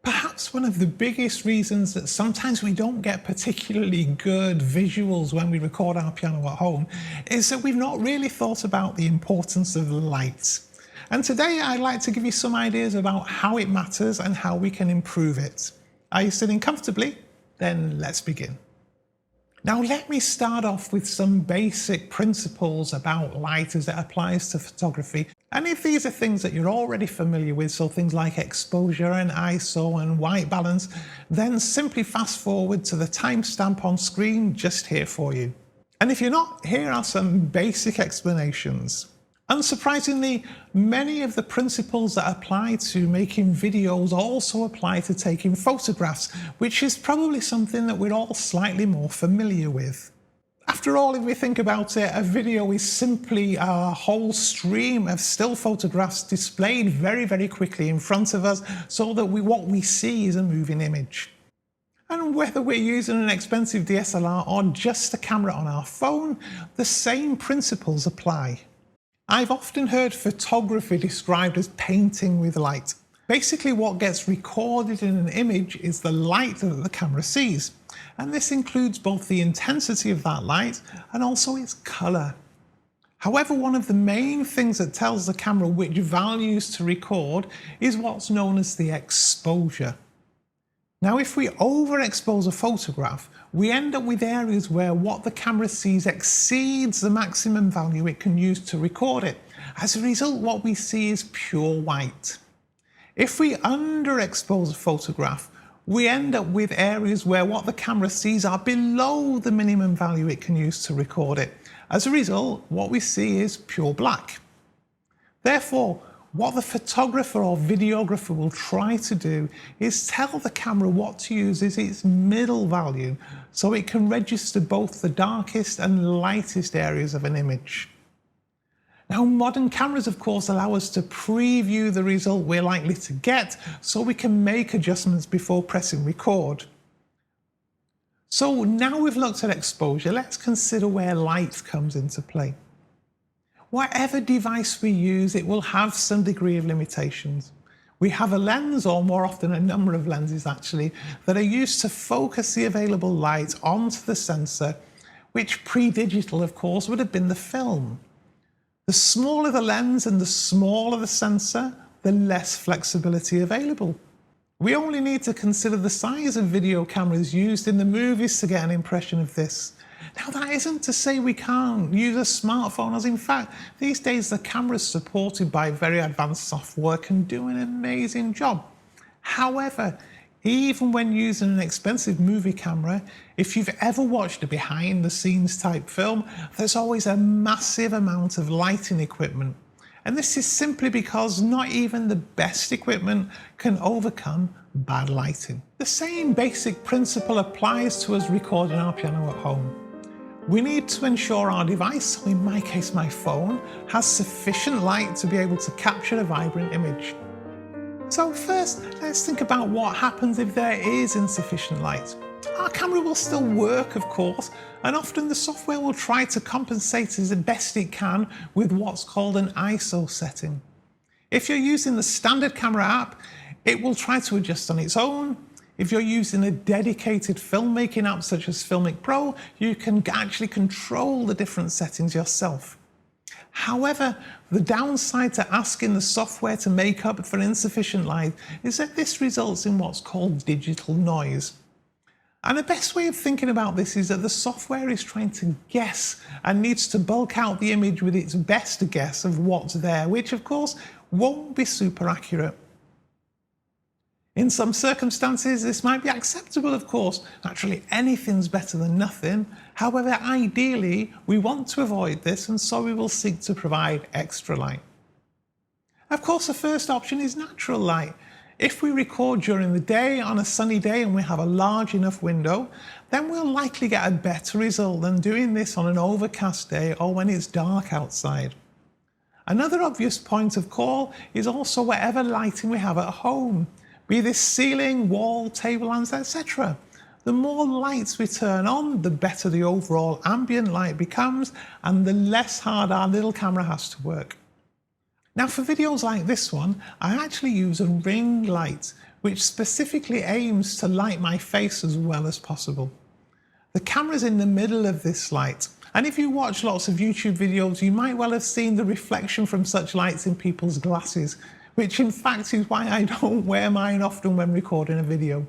Perhaps one of the biggest reasons that sometimes we don't get particularly good visuals when we record our piano at home is that we've not really thought about the importance of light. And today I'd like to give you some ideas about how it matters and how we can improve it. Are you sitting comfortably? Then let's begin. Now let me start off with some basic principles about light as it applies to photography. And if these are things that you're already familiar with, so things like exposure and ISO and white balance, then simply fast forward to the timestamp on screen just here for you. And if you're not, here are some basic explanations. Unsurprisingly, many of the principles that apply to making videos also apply to taking photographs, which is probably something that we're all slightly more familiar with. After all, if we think about it, a video is simply a whole stream of still photographs displayed very, very quickly in front of us so that what we see is a moving image. And whether we're using an expensive DSLR or just a camera on our phone, the same principles apply. I've often heard photography described as painting with light. Basically, what gets recorded in an image is the light that the camera sees. And this includes both the intensity of that light and also its color. However, one of the main things that tells the camera which values to record is what's known as the exposure. Now, if we overexpose a photograph, we end up with areas where what the camera sees exceeds the maximum value it can use to record it. As a result, what we see is pure white. If we underexpose a photograph, we end up with areas where what the camera sees are below the minimum value it can use to record it. As a result, what we see is pure black. Therefore, what the photographer or videographer will try to do is tell the camera what to use as its middle value so it can register both the darkest and lightest areas of an image. Now, modern cameras, of course, allow us to preview the result we're likely to get so we can make adjustments before pressing record. So now we've looked at exposure, let's consider where light comes into play. Whatever device we use, it will have some degree of limitations. We have a lens, or more often a number of lenses actually, that are used to focus the available light onto the sensor, which pre-digital, of course, would have been the film. The smaller the lens and the smaller the sensor, the less flexibility available. We only need to consider the size of video cameras used in the movies to get an impression of this. Now, that isn't to say we can't use a smartphone, as in fact, these days the cameras supported by very advanced software can do an amazing job. However, even when using an expensive movie camera, if you've ever watched a behind-the-scenes type film, there's always a massive amount of lighting equipment. And this is simply because not even the best equipment can overcome bad lighting. The same basic principle applies to us recording our piano at home. We need to ensure our device, so in my case my phone, has sufficient light to be able to capture a vibrant image. So first, let's think about what happens if there is insufficient light. Our camera will still work, of course, and often the software will try to compensate as best it can with what's called an ISO setting. If you're using the standard camera app, it will try to adjust on its own. If you're using a dedicated filmmaking app such as Filmic Pro, you can actually control the different settings yourself. However, the downside to asking the software to make up for insufficient light is that this results in what's called digital noise. And the best way of thinking about this is that the software is trying to guess and needs to bulk out the image with its best guess of what's there, which of course won't be super accurate. In some circumstances, this might be acceptable, of course. Naturally, anything's better than nothing. However, ideally, we want to avoid this, and so we will seek to provide extra light. Of course, the first option is natural light. If we record during the day on a sunny day and we have a large enough window, then we'll likely get a better result than doing this on an overcast day or when it's dark outside. Another obvious point of call is also whatever lighting we have at home. Be this ceiling, wall, table lamps, etc. The more lights we turn on, the better the overall ambient light becomes and the less hard our little camera has to work. Now for videos like this one, I actually use a ring light, which specifically aims to light my face as well as possible. The camera's in the middle of this light, and if you watch lots of YouTube videos, you might well have seen the reflection from such lights in people's glasses, which in fact is why I don't wear mine often when recording a video.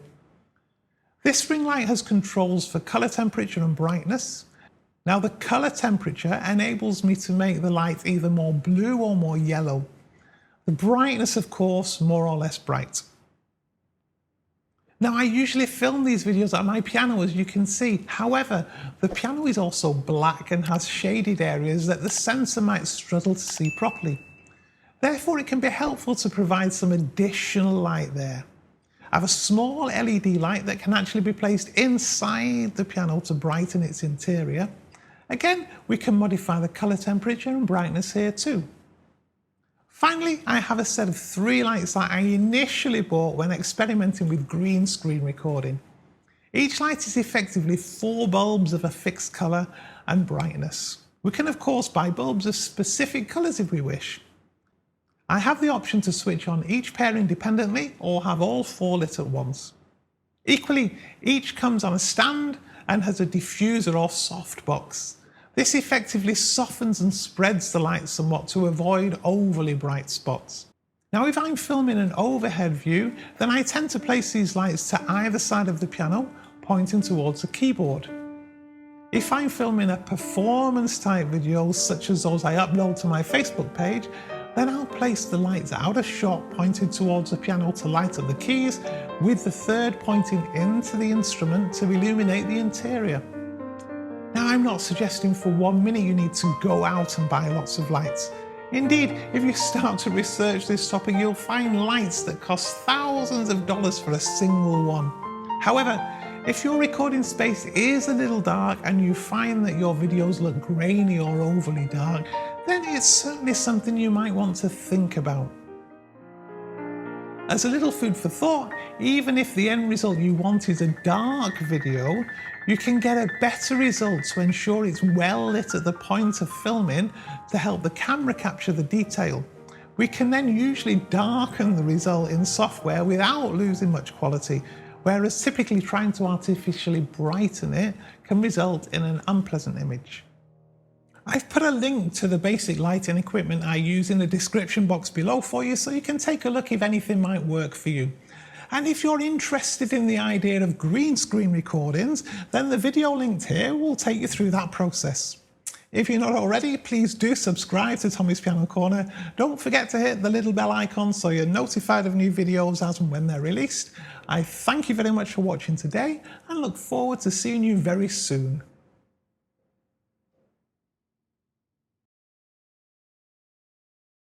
This ring light has controls for color temperature and brightness. Now the color temperature enables me to make the light either more blue or more yellow. The brightness, of course, more or less bright. Now I usually film these videos at my piano, as you can see. However, the piano is also black and has shaded areas that the sensor might struggle to see properly. Therefore, it can be helpful to provide some additional light there. I have a small LED light that can actually be placed inside the piano to brighten its interior. Again, we can modify the color temperature and brightness here too. Finally, I have a set of 3 lights that I initially bought when experimenting with green screen recording. Each light is effectively 4 bulbs of a fixed color and brightness. We can of course buy bulbs of specific colors if we wish. I have the option to switch on each pair independently or have all 4 lit at once. Equally, each comes on a stand and has a diffuser or softbox. This effectively softens and spreads the light somewhat to avoid overly bright spots. Now if I'm filming an overhead view, then I tend to place these lights to either side of the piano, pointing towards the keyboard. If I'm filming a performance type video, such as those I upload to my Facebook page, then I'll place the lights out of shot pointed towards the piano to light up the keys, with the third pointing into the instrument to illuminate the interior. Now I'm not suggesting for 1 minute you need to go out and buy lots of lights. Indeed, if you start to research this topic, you'll find lights that cost thousands of dollars for a single one. However, if your recording space is a little dark and you find that your videos look grainy or overly dark, then it's certainly something you might want to think about. As a little food for thought, even if the end result you want is a dark video, you can get a better result to ensure it's well lit at the point of filming to help the camera capture the detail. We can then usually darken the result in software without losing much quality, whereas typically trying to artificially brighten it can result in an unpleasant image. I've put a link to the basic lighting equipment I use in the description box below for you, so you can take a look if anything might work for you. And if you're interested in the idea of green screen recordings, then the video linked here will take you through that process. If you're not already, please do subscribe to Tommy's Piano Corner. Don't forget to hit the little bell icon so you're notified of new videos as and when they're released. I thank you very much for watching today and look forward to seeing you very soon.